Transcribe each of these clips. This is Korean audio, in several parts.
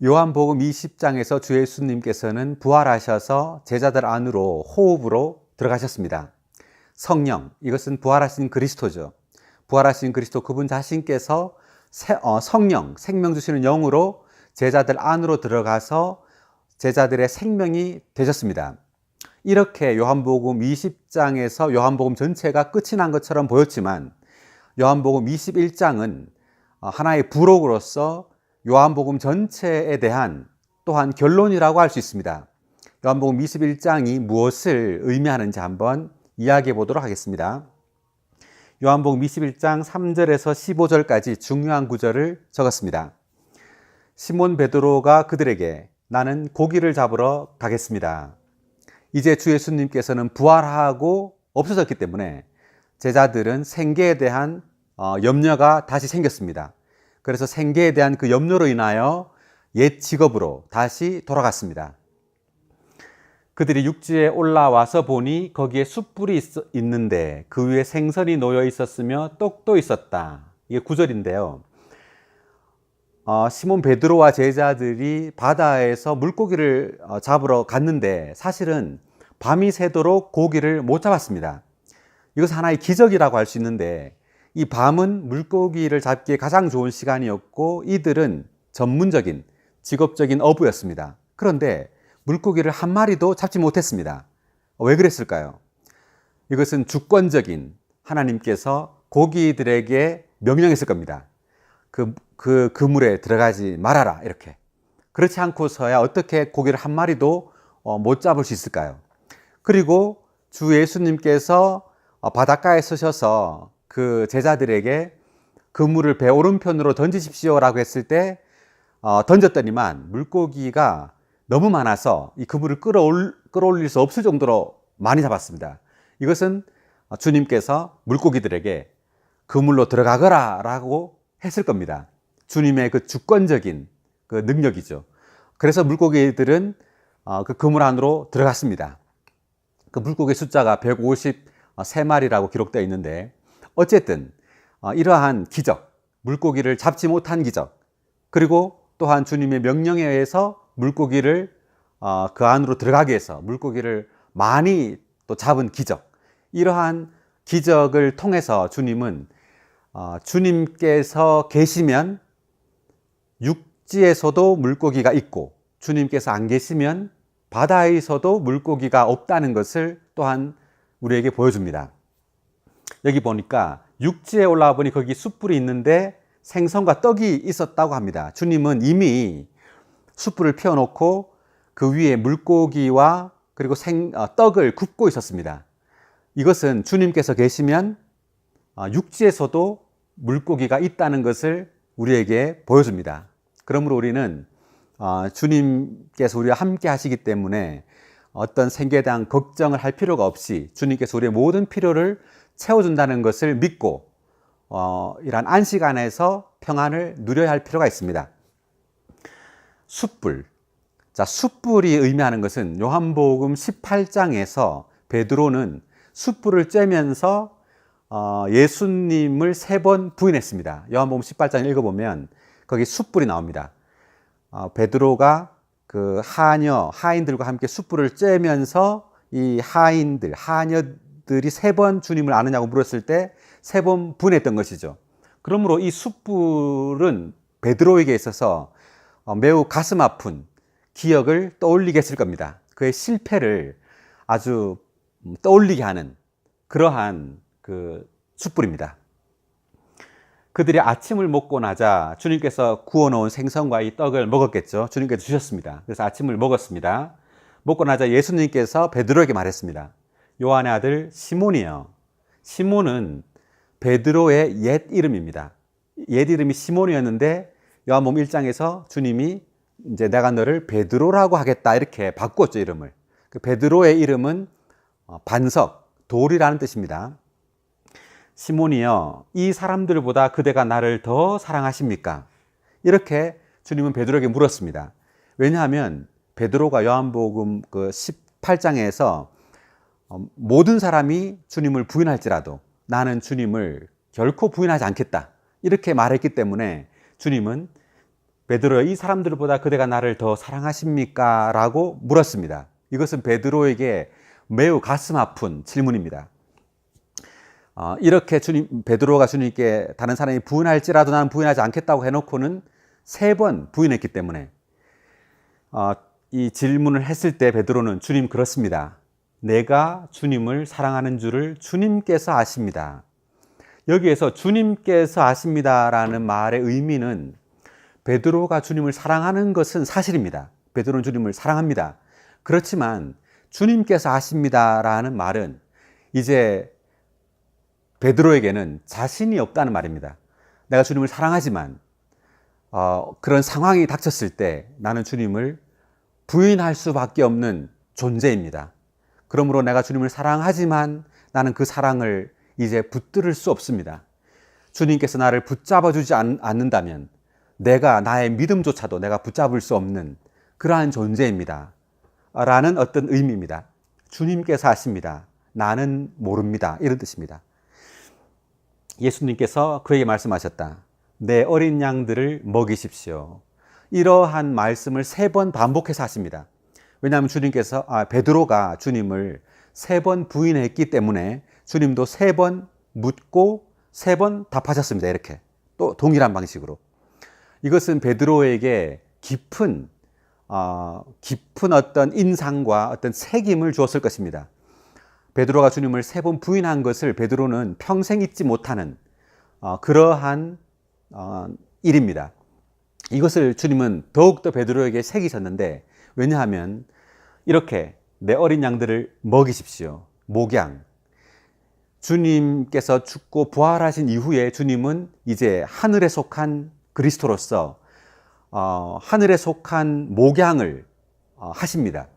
요한복음 20장에서 주 예수님께서는 부활하셔서 제자들 안으로 호흡으로 들어가셨습니다. 성령, 이것은 부활하신 그리스도죠. 부활하신 그리스도 그분 자신께서 성령, 생명 주시는 영으로 제자들 안으로 들어가서 제자들의 생명이 되셨습니다. 이렇게 요한복음 20장에서 요한복음 전체가 끝이 난 것처럼 보였지만 요한복음 21장은 하나의 부록으로서 요한복음 전체에 대한 또한 결론이라고 할 수 있습니다. 요한복음 21장이 무엇을 의미하는지 한번 이야기해 보도록 하겠습니다. 요한복음 21장 3절에서 15절까지 중요한 구절을 적었습니다. 시몬 베드로가 그들에게 나는 고기를 잡으러 가겠습니다. 이제 주 예수님께서는 부활하고 없어졌기 때문에 제자들은 생계에 대한 염려가 다시 생겼습니다. 그래서 생계에 대한 그 염려로 인하여 옛 직업으로 다시 돌아갔습니다. 그들이 육지에 올라와서 보니 거기에 숯불이 있는데 그 위에 생선이 놓여 있었으며 떡도 있었다. 이게 9절인데요. 시몬 베드로와 제자들이 바다에서 물고기를 잡으러 갔는데 사실은 밤이 새도록 고기를 못 잡았습니다. 이것은 하나의 기적이라고 할 수 있는데 이 밤은 물고기를 잡기에 가장 좋은 시간이었고 이들은 전문적인 직업적인 어부였습니다. 그런데 물고기를 한 마리도 잡지 못했습니다. 왜 그랬을까요? 이것은 주권적인 하나님께서 고기들에게 명령했을 겁니다. 그 그물에 들어가지 말아라 이렇게. 그렇지 않고서야 어떻게 고기를 한 마리도 못 잡을 수 있을까요? 그리고 주 예수님께서 바닷가에 서셔서 그 제자들에게 그물을 배 오른편으로 던지십시오라고 했을 때 던졌더니만 물고기가 너무 많아서 이 그물을 끌어올릴 수 없을 정도로 많이 잡았습니다. 이것은 주님께서 물고기들에게 그물로 들어가거라 라고 했을 겁니다. 주님의 그 주권적인 그 능력이죠. 그래서 물고기들은 그 그물 안으로 들어갔습니다. 그 물고기 숫자가 153마리라고 기록되어 있는데 어쨌든 이러한 기적, 물고기를 잡지 못한 기적, 그리고 또한 주님의 명령에 의해서 물고기를 그 안으로 들어가게 해서 물고기를 많이 또 잡은 기적, 이러한 기적을 통해서 주님은 주님께서 계시면 육지에서도 물고기가 있고 주님께서 안 계시면 바다에서도 물고기가 없다는 것을 또한 우리에게 보여줍니다. 여기 보니까 육지에 올라와 보니 거기 숯불이 있는데 생선과 떡이 있었다고 합니다. 주님은 이미 숯불을 피워놓고 그 위에 물고기와 그리고 떡을 굽고 있었습니다. 이것은 주님께서 계시면 육지에서도 물고기가 있다는 것을 우리에게 보여줍니다. 그러므로 우리는 주님께서 우리와 함께 하시기 때문에 어떤 생계에 대한 걱정을 할 필요가 없이 주님께서 우리의 모든 필요를 채워준다는 것을 믿고 이러한 안식 안에서 평안을 누려야 할 필요가 있습니다. 숯불. 자, 숯불이 의미하는 것은 요한복음 18장에서 베드로는 숯불을 쬐면서 예수님을 3번 부인했습니다. 요한복음 18장 읽어보면 거기 숯불이 나옵니다. 베드로가 그 하인들과 함께 숯불을 쬐면서 이 하녀들이 3번 주님을 아느냐고 물었을 때 3번 부인했던 것이죠. 그러므로 이 숯불은 베드로에게 있어서 매우 가슴 아픈 기억을 떠올리게 했을 겁니다. 그의 실패를 아주 떠올리게 하는 그러한 그 숯불입니다. 그들이 아침을 먹고 나자 주님께서 구워놓은 생선과 이 떡을 먹었겠죠. 주님께서 주셨습니다. 그래서 아침을 먹었습니다. 먹고 나자 예수님께서 베드로에게 말했습니다. 요한의 아들 시몬이여. 시몬은 베드로의 옛 이름입니다. 옛 이름이 시몬이었는데 요한복음 1장에서 주님이 이제 내가 너를 베드로라고 하겠다 이렇게 바꿨죠, 이름을. 그 베드로의 이름은 반석, 돌이라는 뜻입니다. 시몬이여, 이 사람들보다 그대가 나를 더 사랑하십니까? 이렇게 주님은 베드로에게 물었습니다. 왜냐하면 베드로가 요한복음 그 18장에서 모든 사람이 주님을 부인할지라도 나는 주님을 결코 부인하지 않겠다 이렇게 말했기 때문에 주님은 베드로여, 이 사람들보다 그대가 나를 더 사랑하십니까? 라고 물었습니다. 이것은 베드로에게 매우 가슴 아픈 질문입니다. 이렇게 베드로가 주님께 다른 사람이 부인할지라도 나는 부인하지 않겠다고 해놓고는 3번 부인했기 때문에 이 질문을 했을 때 베드로는 주님 그렇습니다. 내가 주님을 사랑하는 줄을 주님께서 아십니다. 여기에서 주님께서 아십니다라는 말의 의미는 베드로가 주님을 사랑하는 것은 사실입니다. 베드로는 주님을 사랑합니다. 그렇지만 주님께서 아십니다라는 말은 이제 베드로에게는 자신이 없다는 말입니다. 내가 주님을 사랑하지만 그런 상황이 닥쳤을 때 나는 주님을 부인할 수밖에 없는 존재입니다. 그러므로 내가 주님을 사랑하지만 나는 그 사랑을 이제 붙들을 수 없습니다. 주님께서 나를 붙잡아 주지 않는다면 내가 나의 믿음조차도 내가 붙잡을 수 없는 그러한 존재입니다. 라는 어떤 의미입니다. 주님께서 아십니다. 나는 모릅니다. 이런 뜻입니다. 예수님께서 그에게 말씀하셨다. 내 어린 양들을 먹이십시오. 이러한 말씀을 3번 반복해서 하십니다. 왜냐하면 베드로가 주님을 3번 부인했기 때문에 주님도 3번 묻고 3번 답하셨습니다. 이렇게 또 동일한 방식으로. 이것은 베드로에게 깊은 어떤 인상과 어떤 책임을 주었을 것입니다. 베드로가 주님을 3번 부인한 것을 베드로는 평생 잊지 못하는 그러한 일입니다. 이것을 주님은 더욱더 베드로에게 새기셨는데, 왜냐하면 이렇게 내 어린 양들을 먹이십시오. 목양. 주님께서 죽고 부활하신 이후에 주님은 이제 하늘에 속한 그리스도로서 하늘에 속한 목양을 하십니다.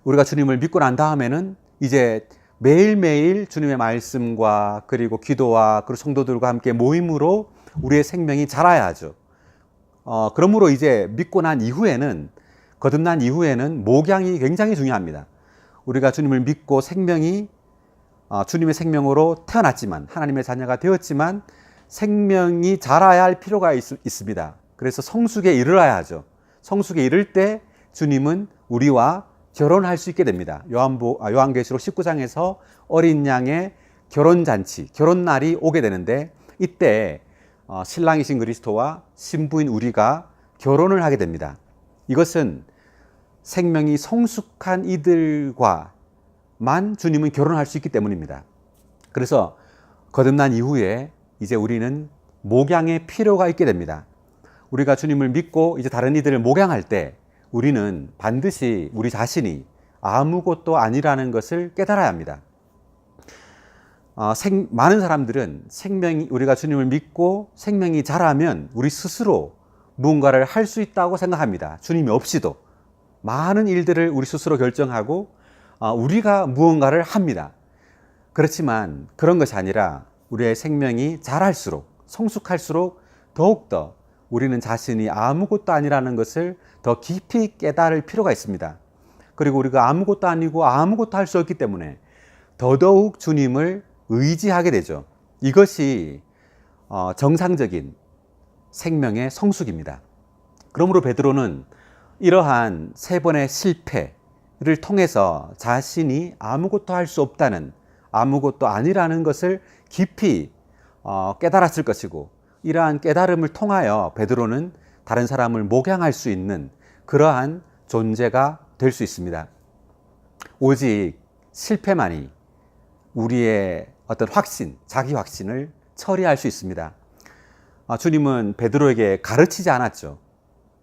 우리가 주님을 믿고 난 다음에는 이제 매일매일 주님의 말씀과 그리고 기도와 그리고 성도들과 함께 모임으로 우리의 생명이 자라야 하죠. 그러므로 이제 믿고 난 이후에는, 거듭난 이후에는 목양이 굉장히 중요합니다. 우리가 주님을 믿고 주님의 생명으로 태어났지만, 하나님의 자녀가 되었지만 생명이 자라야 할 필요가 있습니다. 그래서 성숙에 이르러야 하죠. 성숙에 이를 때 주님은 우리와 결혼할 수 있게 됩니다. 요한계시록 19장에서 어린 양의 결혼잔치, 결혼날이 오게 되는데, 이때 신랑이신 그리스도와 신부인 우리가 결혼을 하게 됩니다. 이것은 생명이 성숙한 이들과만 주님은 결혼할 수 있기 때문입니다. 그래서 거듭난 이후에 이제 우리는 목양의 필요가 있게 됩니다. 우리가 주님을 믿고 이제 다른 이들을 목양할 때 우리는 반드시 우리 자신이 아무것도 아니라는 것을 깨달아야 합니다. 많은 사람들은 우리가 주님을 믿고 생명이 자라면 우리 스스로 무언가를 할 수 있다고 생각합니다. 주님이 없이도 많은 일들을 우리 스스로 결정하고 우리가 무언가를 합니다. 그렇지만 그런 것이 아니라 우리의 생명이 자랄수록, 성숙할수록 더욱더 우리는 자신이 아무것도 아니라는 것을 더 깊이 깨달을 필요가 있습니다. 그리고 우리가 아무것도 아니고 아무것도 할 수 없기 때문에 더더욱 주님을 의지하게 되죠. 이것이 정상적인 생명의 성숙입니다. 그러므로 베드로는 이러한 3번의 실패를 통해서 자신이 아무것도 할 수 없다는, 아무것도 아니라는 것을 깊이 깨달았을 것이고, 이러한 깨달음을 통하여 베드로는 다른 사람을 목양할 수 있는 그러한 존재가 될 수 있습니다. 오직 실패만이 우리의 어떤 자기 확신을 처리할 수 있습니다. 주님은 베드로에게 가르치지 않았죠.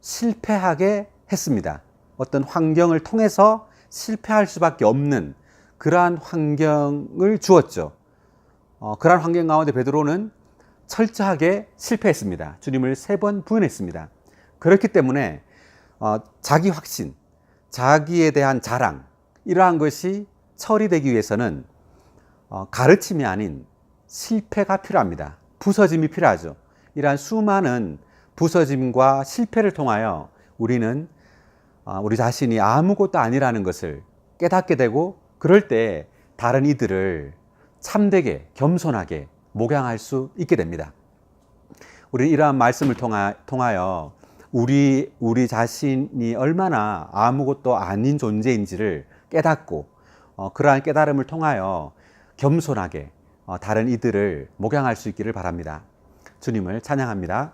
실패하게 했습니다. 어떤 환경을 통해서 실패할 수밖에 없는 그러한 환경을 주었죠. 그러한 환경 가운데 베드로는 철저하게 실패했습니다. 주님을 3번 부인했습니다. 그렇기 때문에 자기 확신, 자기에 대한 자랑, 이러한 것이 처리되기 위해서는 가르침이 아닌 실패가 필요합니다. 부서짐이 필요하죠. 이러한 수많은 부서짐과 실패를 통하여 우리는 우리 자신이 아무것도 아니라는 것을 깨닫게 되고, 그럴 때 다른 이들을 참되게, 겸손하게 목양할 수 있게 됩니다. 우리는 이러한 말씀을 통하여 우리 자신이 얼마나 아무것도 아닌 존재인지를 깨닫고 그러한 깨달음을 통하여 겸손하게 다른 이들을 목양할 수 있기를 바랍니다. 주님을 찬양합니다.